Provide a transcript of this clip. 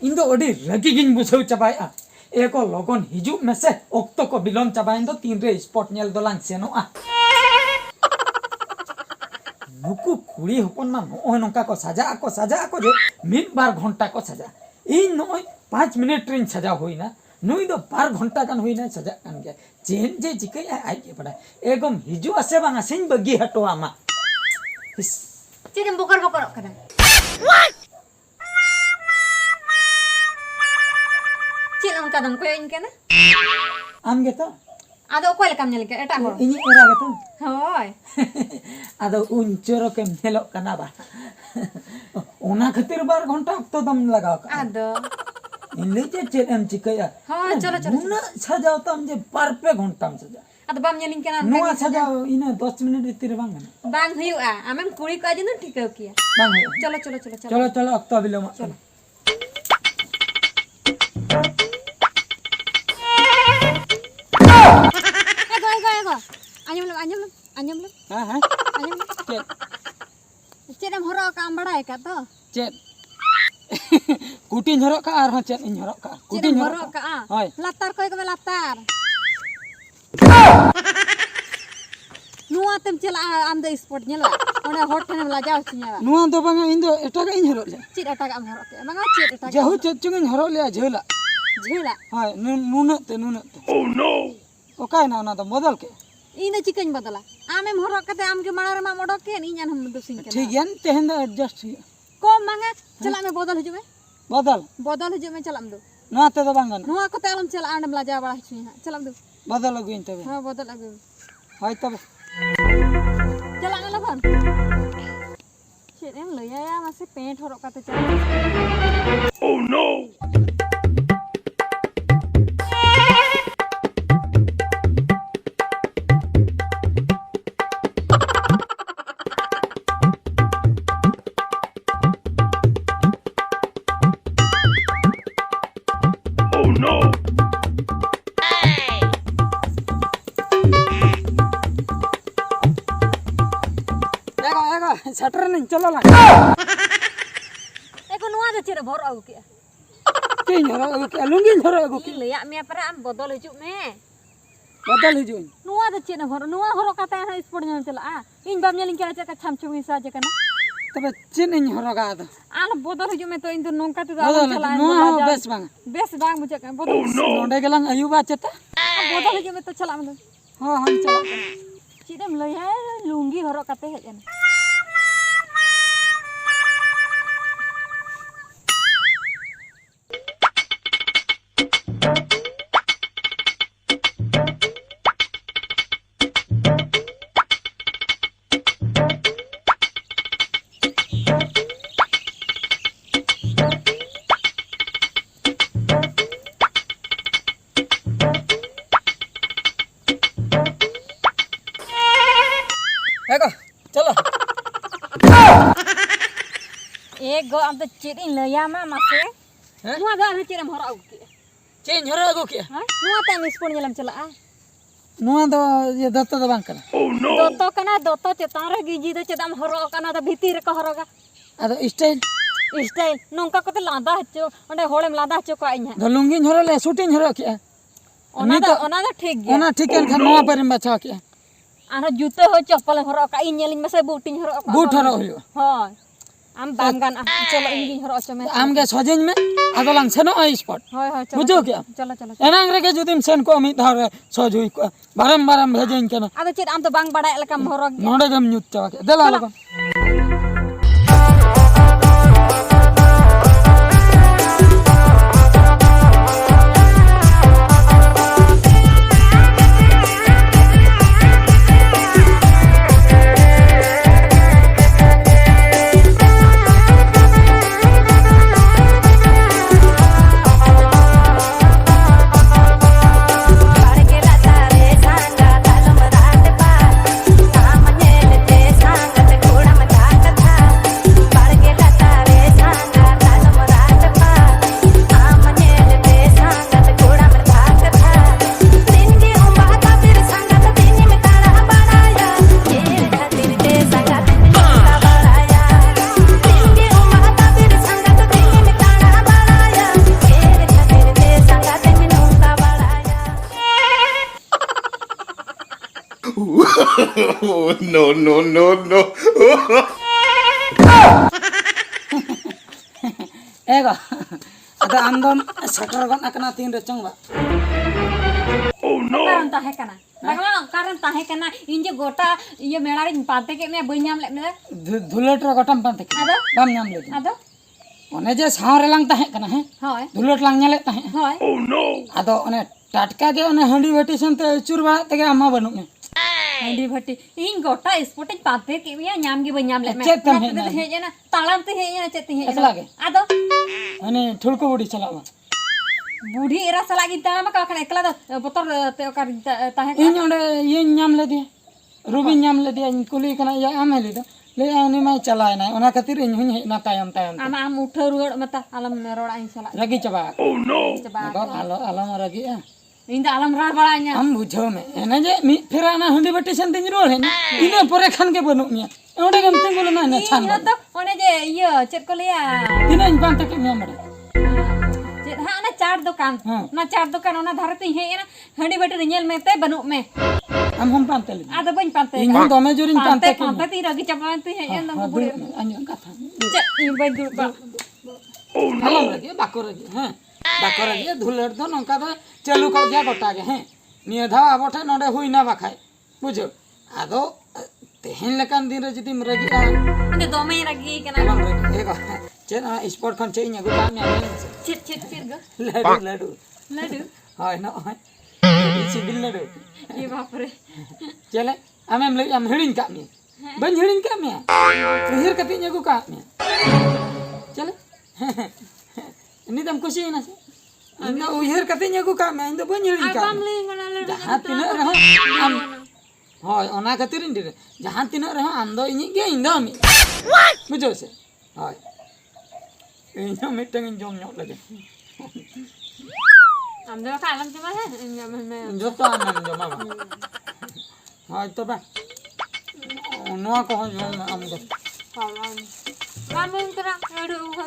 इन दो ओडी रगी गिन बुझाव चाबाया एको लगन हिजु मेसे ओक्तो को बिलोम चाबाइन दो तीन रे स्पॉट नेल दो लांग सेनोआ नुकु कुड़ी हपन मा नोय नोंका को साजा को जे मिड बार घंटा को साजा इन नोय 5 मिनट ट्रेन साजा होइना नुई दो 12 घंटा कान होइना साजा कान गया चेन जे जिके आइ के पड़ा एगम हिजु आसे बांगा सिन बगी हटो आमा चेन बोकर कदा चेन उनका दम को इनके ना आम गे तो आदो कोई काम नेल के एटा हो इनी एरा गे तो होय आदो उन चोरो के नेलो कना बा ओना खातिर 12 घंटा तो दम लगाओ का आदो इनले जे एम चिकया हां चलो मुना सजाओ तो हम जे पर पे घंटा में सजा आदो बाम नेलिन के ना नुआ सजाओ इने 10 मिनट भीतर बांगना बांग हुआ आमें कुड़ी का दिन ठीक है किया बांग चलो अब तो बिलो चलो anjam lu हां चेन हम हरो का बड़ा का तो चेन कुटिन हरो का आर हां चेन इन हरो का कुटिन हरो का होय लातार कोई के लातार नुआ तम चला आम दे स्पॉट नेला ओने होट ठने लाजाव छिया नुआ दो बांगा इन दो एटा का इन हरो ले चिट एटा का हम हरो के बांगा चिट एटा जहु चचुंग इन हरो ले झेला हाय नुनते ओ नो ओकाय ना ना तो बदल के इन चिकन बदला आमे हरो कते आम के मारा मा मोडो के नी जान हम दुसिन के ठीक यान तेहन द एडजस्ट को मांगा चला में बदल हिजु में बदल हिजु में चलम दो नुआ ते दो बांगा नुआ को तेलम चला आंडम लाजा बड़ा छिया चलम दो बदल अगुइन तबे हां बदल अगु हाय तबे चला ना फोन चेन लया या मासे पेंट हरो कते चला ओ नो सटर नहीं चलो ला एको नुआ दे चेरे भर आगु के तीन हरो आगु के लुंगी हरो आगु के लया मे पर आम बदल हिजु में बदल हिजु नुआ दे चेने भर नुआ हरो काता है स्पोर्ट जन चला इन बाम नेलिन के चका छमछुमी सा जे कना तबे चेन इन हरो का द आन बदल हिजु में तो इन तो नोंका तो चला नुआ बेस बांग मुझे का बदल नोंडे गेlang अयुबा चता बदल हिजु में तो चला हम हां हम चला चिदम लया लुंगी हरो काते है जन चलो एक गो हम तो चेन इन लया मा मासे नुआ दा न चेन हरो आगु के चेन हरो आगु के हां नुआ ता स्पोर्ट नेलम चला नुआ दो ये दत्त दो बांग कना दोतो कना दोतो चेतान रे गिजी दे चेदाम हरो कना द भीतर रे को हरोगा अदो स्टाइल नोंका कोते लादा हचो ओंडे होळेम लादा हचो को आइना द लुंगी हरो ले शूटिंग हरो के ओना दा ठीक गया ओना ठीक है खान नुआ पर बचा के आना जूते हो चप्पल हरो का इन नेलिन में से बूटिंग हरो का बूट हरो होयो हां आम बांगान चलो इंगी हरो अचो में आम के सजेन में आदोलांग सेनो आई स्पॉट हां हां चलो बुझो क्या चलो एनांग रे के जुदिम सेन को मी धार सज हुई बारम भेजेन केना आदो चेद आम तो बांग बड़ा लका हरो नोडे गम न्यूत चावा के देला लगन सांगत no, no, no, no. एगो अदा आमदम सटर गन akana तीन रे चंगबा कारण ताहे कना बगला कारण ताहे कना इन जे गोटा ये मेड़ारी पाते के मैं बई नाम ले मे धुलट रे गटम पाते आदो बाम नाम ले आदो ओने जे साव रे लांग ताहे कना है होय धुलट लांग नेले ताहे होय आदो ओने टाटका के ओने हंडी बेटी संते चुर बा तके अम्मा बनू में हंडी भट्टी इन गोटा स्पोर्ट पाते के मैं नाम के बई नाम ले चेत तम है हे जना तालाम ते हे जना चेत हे कसला के आदो ओने ठुड़को बुड़ी चलावा बूढ़ी एरा सलागी ताला में काखने एकला दो बोतर ते ओकर ताहे इन ओंडे ये नाम ले दिया रूबी नाम ले दिया कुली कना या आम ले दो ले आने में चलाए ना ओना खातिर इन हुन ना तायम तायम आम उठो रुड़ मता आलम रोड़ा इन सला रगी चबा चबा आलो आलो रगी इन दा आलम राड़ बड़ा nya हम बुझो में एने जे मी फेरा ना हंडी बेटी संते रोल है ना इने परे खान के बनु मिया ओंडे गम तिंगुल ना ना छान इन तो ओने जे ये चेत को लिया तिना इन पांते के मिया मरे हाँ ना चार दुकान ना चार दुकान ओना धारते है ना हंडी बेटे रियल में ते बनु में हम पांते ले आदो बन पाते इन हम दमे जोरिन पांते के पाते ती रगी चपाते है एन दम बुरे अन्य कथा चे इन बन दुबा हलम लगे बाको लगे हैं बाको लगे धुलर दो नंका दो चलू को गया गोटा के हैं निय धा आबोठे नोडे हुई ना बाखाय बुझो आदो तेहन लेकान दिन रे जदी मरगी आ इन दोमे रगी केना हलम लगे एगो चेन स्पोर्ट खन चेइन गो काम में चिट चिट चिट गो लडू लडू लड्डू हाय ना हाय सिबिल लडू ये बाप रे चले आमेम ले आम हिड़िन का में बन हिड़िन का में हिर कति न्यगु का में चले निदम खुशी ना से इन उहिर कति न्यगु का में इन बन हिड़िन का आम ले गना लड्डू जहां तिन रहो आम हाय ओना खातिर इन दिरे जहां तिन रहो आम दो इन गे इन दो मी बुझो से हाय इन मिटंग जोम न्यो लगे आम दो का आलम चमा है में जो तो आम जो मामा हाय तो बा नोआ को जो आम दो काम इन करा लड्डू खा